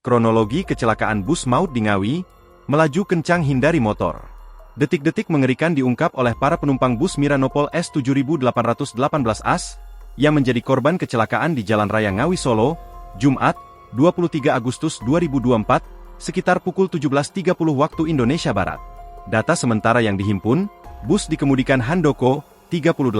Kronologi kecelakaan bus maut di Ngawi, melaju kencang hindari motor. Detik-detik mengerikan diungkap oleh para penumpang bus Miranopol S7818AS, yang menjadi korban kecelakaan di Jalan Raya Ngawi Solo, Jumat, 23 Agustus 2024, sekitar pukul 17.30 waktu Indonesia Barat. Data sementara yang dihimpun, bus dikemudikan Handoko, 38.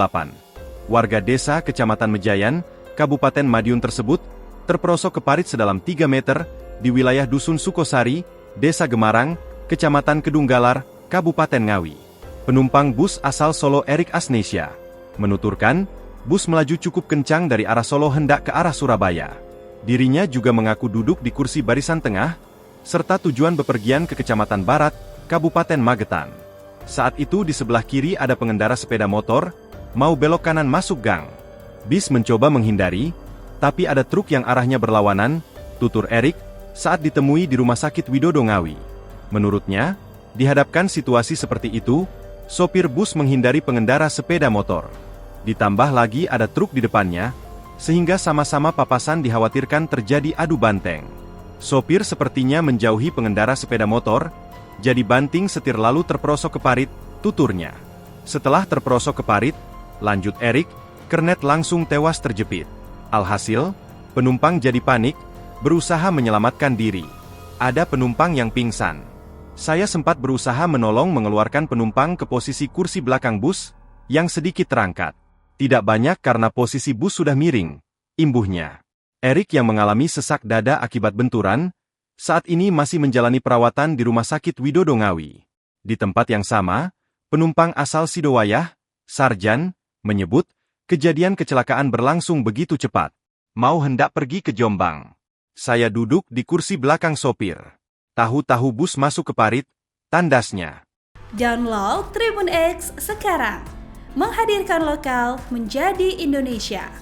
Warga desa Kecamatan Mejayan, Kabupaten Madiun tersebut, terperosok ke parit sedalam 3 meter, di wilayah Dusun Sukosari, Desa Gemarang, Kecamatan Kedunggalar, Kabupaten Ngawi. Penumpang bus asal Solo Erik Asnesia menuturkan, bus melaju cukup kencang dari arah Solo hendak ke arah Surabaya. Dirinya juga mengaku duduk di kursi barisan tengah, serta tujuan bepergian ke Kecamatan Barat, Kabupaten Magetan. Saat itu di sebelah kiri ada pengendara sepeda motor, mau belok kanan masuk gang. Bis mencoba menghindari, tapi ada truk yang arahnya berlawanan, tutur Erik, saat ditemui di Rumah Sakit Widodo Ngawi. Menurutnya, dihadapkan situasi seperti itu, sopir bus menghindari pengendara sepeda motor. Ditambah lagi ada truk di depannya, sehingga sama-sama papasan dikhawatirkan terjadi adu banteng. Sopir sepertinya menjauhi pengendara sepeda motor, jadi banting setir lalu terperosok ke parit, tuturnya. Setelah terperosok ke parit, lanjut Erik, kernet langsung tewas terjepit. Alhasil, penumpang jadi panik, berusaha menyelamatkan diri. Ada penumpang yang pingsan. Saya sempat berusaha menolong mengeluarkan penumpang ke posisi kursi belakang bus, yang sedikit terangkat. Tidak banyak karena posisi bus sudah miring, imbuhnya. Erik yang mengalami sesak dada akibat benturan, saat ini masih menjalani perawatan di Rumah Sakit Widodo Ngawi. Di tempat yang sama, penumpang asal Sidowayah, Sarjan, menyebut, kejadian kecelakaan berlangsung begitu cepat. Mau hendak pergi ke Jombang. Saya duduk di kursi belakang sopir. Tahu-tahu bus masuk ke parit, tandasnya. Download Tribun X sekarang. Menghadirkan lokal menjadi Indonesia.